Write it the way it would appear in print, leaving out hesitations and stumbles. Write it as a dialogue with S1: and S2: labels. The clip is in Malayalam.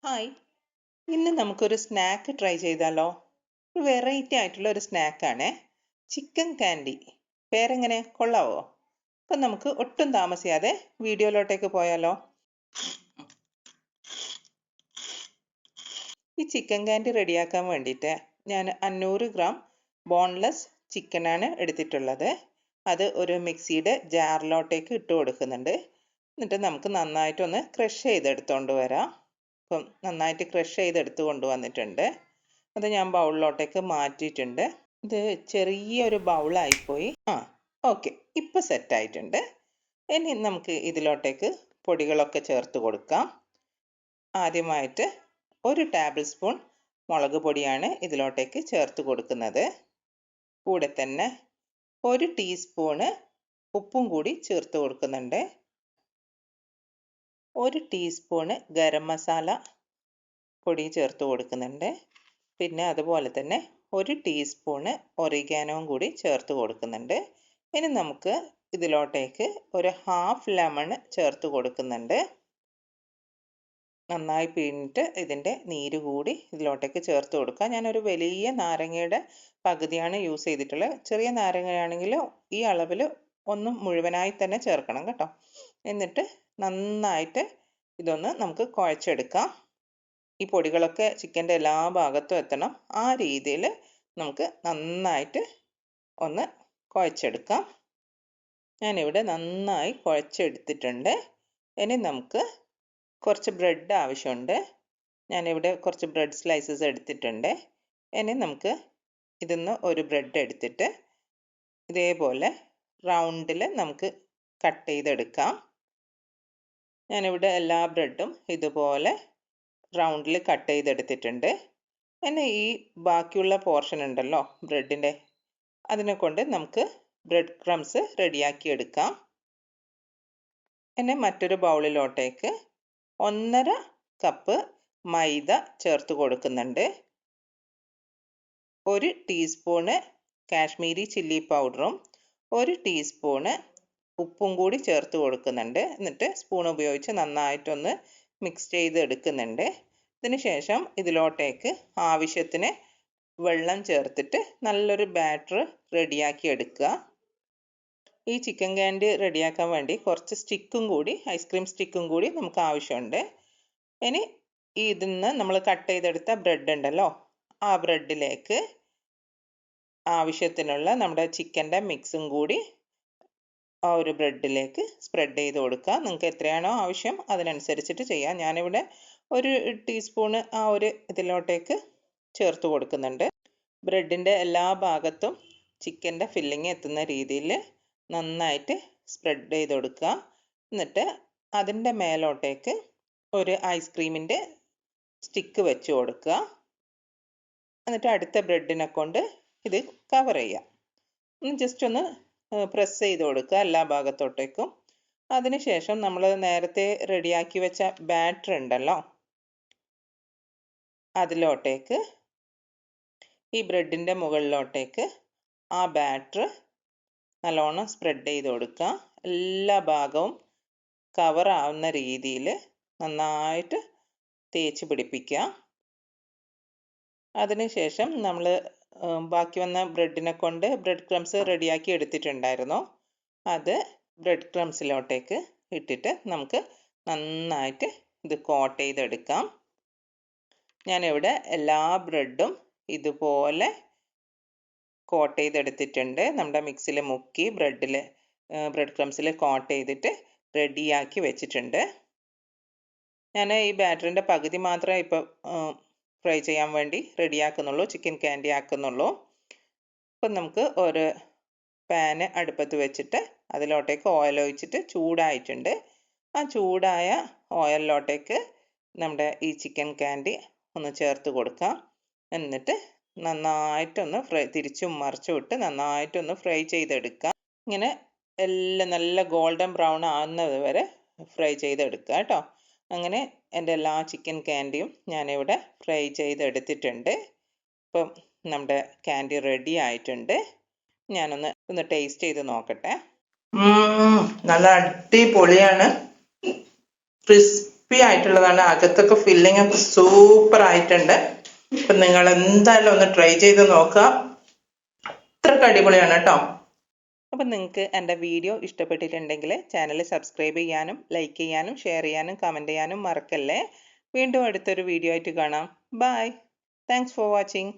S1: ഹായ്, ഇന്ന് നമുക്കൊരു സ്നാക്ക് ട്രൈ ചെയ്താലോ? ഒരു വെറൈറ്റി ആയിട്ടുള്ള ഒരു സ്നാക്കാണേ. Chicken candy. പേരെങ്ങനെ, കൊള്ളാവോ? അപ്പം നമുക്ക് ഒട്ടും താമസിയാതെ വീഡിയോയിലോട്ടേക്ക് പോയാലോ? ഈ ചിക്കൻ കാൻഡി റെഡിയാക്കാൻ വേണ്ടിയിട്ട് ഞാൻ 500 ഗ്രാം ബോൺലെസ് ചിക്കനാണ് എടുത്തിട്ടുള്ളത്. അത് ഒരു മിക്സിയുടെ ജാറിലോട്ടേക്ക് ഇട്ട് കൊടുക്കുന്നുണ്ട്. എന്നിട്ട് നമുക്ക് നന്നായിട്ടൊന്ന് ക്രഷ് ചെയ്തെടുത്തോണ്ട് വരാം. ഇപ്പം നന്നായിട്ട് ക്രഷ് ചെയ്തെടുത്ത് കൊണ്ടുവന്നിട്ടുണ്ട്. അത് ഞാൻ ബൗളിലോട്ടേക്ക് മാറ്റിയിട്ടുണ്ട്. ഇത് ചെറിയൊരു ബൗളായിപ്പോയി. ഓക്കെ, ഇപ്പം സെറ്റായിട്ടുണ്ട്. ഇനി നമുക്ക് ഇതിലോട്ടേക്ക് പൊടികളൊക്കെ ചേർത്ത് കൊടുക്കാം. ആദ്യമായിട്ട് 1 ടേബിൾ സ്പൂൺ മുളക് പൊടിയാണ് ഇതിലോട്ടേക്ക് ചേർത്ത് കൊടുക്കുന്നത്. കൂടെ തന്നെ 1 ടീസ്പൂണ് ഉപ്പും കൂടി ചേർത്ത് കൊടുക്കുന്നുണ്ട്. 1 ടീസ്പൂണ് ഗരം മസാല പൊടി ചേർത്ത് കൊടുക്കുന്നുണ്ട്. പിന്നെ അതുപോലെ തന്നെ 1 ടീസ്പൂണ് ഒറിഗാനോയും കൂടി ചേർത്ത് കൊടുക്കുന്നുണ്ട്. ഇനി നമുക്ക് ഇതിലോട്ടേക്ക് ഒരു ഹാഫ് ലെമൺ ചേർത്ത് കൊടുക്കുന്നുണ്ട്. നന്നായി പിഴിഞ്ഞിട്ട് ഇതിൻ്റെ നീര് കൂടി ഇതിലോട്ടേക്ക് ചേർത്ത് കൊടുക്കുക. ഞാനൊരു വലിയ നാരങ്ങയുടെ പകുതിയാണ് യൂസ് ചെയ്തിട്ടുള്ളത്. ചെറിയ നാരങ്ങയാണെങ്കിൽ ഈ അളവിൽ ഒന്ന് മുഴുവനായി തന്നെ ചേർക്കണം കേട്ടോ. എന്നിട്ട് നന്നായിട്ട് ഇതൊന്ന് നമുക്ക് കുഴച്ചെടുക്കാം. ഈ പൊടികളൊക്കെ ചിക്കൻ്റെ എല്ലാ ഭാഗത്തും എത്തണം. ആ രീതിയിൽ നമുക്ക് നന്നായിട്ട് ഒന്ന് കുഴച്ചെടുക്കാം. ഞാനിവിടെ നന്നായി കുഴച്ചെടുത്തിട്ടുണ്ട്. ഇനി നമുക്ക് കുറച്ച് ബ്രെഡ് ആവശ്യമുണ്ട്. ഞാനിവിടെ കുറച്ച് ബ്രെഡ് സ്ലൈസസ് എടുത്തിട്ടുണ്ട്. ഇനി നമുക്ക് ഇതിന്ന് ഒരു ബ്രെഡ് എടുത്തിട്ട് ഇതേപോലെ റൗണ്ടിൽ നമുക്ക് കട്ട് ചെയ്തെടുക്കാം. ഞാനിവിടെ എല്ലാ ബ്രെഡും ഇതുപോലെ റൗണ്ടിൽ കട്ട് ചെയ്തെടുത്തിട്ടുണ്ട്. ഇനി ഈ ബാക്കിയുള്ള പോർഷൻ ഉണ്ടല്ലോ ബ്രെഡിൻ്റെ, അതിനെ കൊണ്ട് നമുക്ക് ബ്രെഡ് ക്രംസ് റെഡിയാക്കി എടുക്കാം. ഇനി മറ്റൊരു ബൗളിലോട്ടേക്ക് 1.5 കപ്പ് മൈദ ചേർത്ത് കൊടുക്കുന്നുണ്ട്. 1 ടീസ്പൂണ് കാശ്മീരി ചില്ലി പൗഡറും 1 ടീസ്പൂണ് ഉപ്പും കൂടി ചേർത്ത് കൊടുക്കുന്നുണ്ട്. എന്നിട്ട് സ്പൂൺ ഉപയോഗിച്ച് നന്നായിട്ടൊന്ന് മിക്സ് ചെയ്ത് എടുക്കുന്നുണ്ട്. ഇതിന് ശേഷം ഇതിലോട്ടേക്ക് ആവശ്യത്തിന് വെള്ളം ചേർത്തിട്ട് നല്ലൊരു ബാറ്റർ റെഡിയാക്കി എടുക്കുക. ഈ ചിക്കൻ കാൻഡി റെഡിയാക്കാൻ വേണ്ടി കുറച്ച് സ്റ്റിക്കും കൂടി, ഐസ്ക്രീം സ്റ്റിക്കും കൂടി നമുക്ക് ആവശ്യമുണ്ട്. ഇനി ഇതിന്ന് നമ്മൾ കട്ട് ചെയ്തെടുത്ത ബ്രെഡ് ഉണ്ടല്ലോ, ആ ബ്രെഡിലേക്ക് ആവശ്യത്തിനുള്ള നമ്മുടെ ചിക്കൻ്റെ മിക്സും കൂടി ആ ഒരു ബ്രെഡിലേക്ക് സ്പ്രെഡ് ചെയ്ത് കൊടുക്കുക. നിങ്ങൾക്ക് എത്രയാണോ ആവശ്യം അതിനനുസരിച്ചിട്ട് ചെയ്യാം. ഞാനിവിടെ 1 ടീസ്പൂണ് ആ ഒരു ഇതിലോട്ടേക്ക് ചേർത്ത് കൊടുക്കുന്നുണ്ട്. ബ്രെഡിൻ്റെ എല്ലാ ഭാഗത്തും ചിക്കൻ്റെ ഫില്ലിങ് എത്തുന്ന രീതിയിൽ നന്നായിട്ട് സ്പ്രെഡ് ചെയ്ത് കൊടുക്കുക. എന്നിട്ട് അതിൻ്റെ മേലോട്ടേക്ക് ഒരു ഐസ്ക്രീമിൻ്റെ സ്റ്റിക്ക് വെച്ച് കൊടുക്കുക. എന്നിട്ട് അടുത്ത ബ്രെഡിനെ കൊണ്ട് ഇത് കവർ ചെയ്യുക. ജസ്റ്റ് ഒന്ന് പ്രസ് ചെയ്ത് കൊടുക്കുക എല്ലാ ഭാഗത്തോട്ടേക്കും. അതിനുശേഷം നമ്മൾ നേരത്തെ റെഡിയാക്കി വെച്ച ബാറ്റർ ഉണ്ടല്ലോ, അതിലോട്ടേക്ക് ഈ ബ്രെഡിൻ്റെ മുകളിലോട്ടേക്ക് ആ ബാറ്റർ നല്ലോണം സ്പ്രെഡ് ചെയ്ത് കൊടുക്കുക. എല്ലാ ഭാഗവും കവർ ആവുന്ന രീതിയിൽ നന്നായിട്ട് തേച്ച് പിടിപ്പിക്കുക. അതിനുശേഷം നമ്മൾ ബാക്കി വന്ന ബ്രെഡിനെ കൊണ്ട് ബ്രെഡ് ക്രംസ് റെഡിയാക്കി എടുത്തിട്ടുണ്ടായിരുന്നു. അത് ബ്രെഡ് ക്രംസിലോട്ടേക്ക് ഇട്ടിട്ട് നമുക്ക് നന്നായിട്ട് ഇത് കോട്ട് ചെയ്തെടുക്കാം. ഞാനിവിടെ എല്ലാ ബ്രെഡും ഇതുപോലെ കോട്ട് ചെയ്തെടുത്തിട്ടുണ്ട്. നമ്മുടെ മിക്സിയിൽ മുക്കി ബ്രെഡ് ക്രംസിൽ കോട്ട് ചെയ്തിട്ട് റെഡിയാക്കി വെച്ചിട്ടുണ്ട്. ഞാൻ ഈ ബാറ്ററിൻ്റെ പകുതി മാത്രമേ ഇപ്പോൾ ഫ്രൈ ചെയ്യാൻ വേണ്ടി റെഡിയാക്കുന്നുള്ളൂ, ചിക്കൻ കാൻഡി ആക്കുന്നുള്ളൂ. അപ്പം നമുക്ക് ഒരു പാന് അടുപ്പത്ത് വെച്ചിട്ട് അതിലോട്ടേക്ക് ഓയിൽ ഒഴിച്ചിട്ട് ചൂടായിട്ടുണ്ട്. ആ ചൂടായ ഓയിലിലോട്ടേക്ക് നമ്മുടെ ഈ ചിക്കൻ കാൻഡി ഒന്ന് ചേർത്ത് കൊടുക്കാം. എന്നിട്ട് നന്നായിട്ടൊന്ന് തിരിച്ചും മറിച്ചും ഇട്ട് നന്നായിട്ടൊന്ന് ഫ്രൈ ചെയ്തെടുക്കാം. ഇങ്ങനെ എല്ലാം നല്ല ഗോൾഡൻ ബ്രൗൺ ആകുന്നത് വരെ ഫ്രൈ ചെയ്തെടുക്കുക കേട്ടോ. അങ്ങനെ എൻ്റെ എല്ലാ ചിക്കൻ കാൻഡിയും ഞാനിവിടെ ഫ്രൈ ചെയ്തെടുത്തിട്ടുണ്ട്. ഇപ്പം നമ്മുടെ കാൻഡി റെഡി ആയിട്ടുണ്ട്. ഞാനൊന്ന് ടേസ്റ്റ് ചെയ്ത് നോക്കട്ടെ. നല്ല അടിപൊളിയാണ്. ക്രിസ്പി ആയിട്ടുള്ളതാണ്. അകത്തൊക്കെ ഫില്ലിംഗ് ഒക്കെ സൂപ്പർ ആയിട്ടുണ്ട്. അപ്പം നിങ്ങൾ എന്തായാലും ഒന്ന് ട്രൈ ചെയ്ത് നോക്കുക. അത്രയ്ക്ക് അടിപൊളിയാണ് കേട്ടോ. അപ്പം നിങ്ങൾക്ക് എൻ്റെ വീഡിയോ ഇഷ്ടപ്പെട്ടിട്ടുണ്ടെങ്കിൽ ചാനൽ സബ്സ്ക്രൈബ് ചെയ്യാനും ലൈക്ക് ചെയ്യാനും ഷെയർ ചെയ്യാനും കമൻറ്റ് ചെയ്യാനും മറക്കല്ലേ. വീണ്ടും അടുത്തൊരു വീഡിയോ ആയിട്ട് കാണാം. ബൈ. Thanks for watching.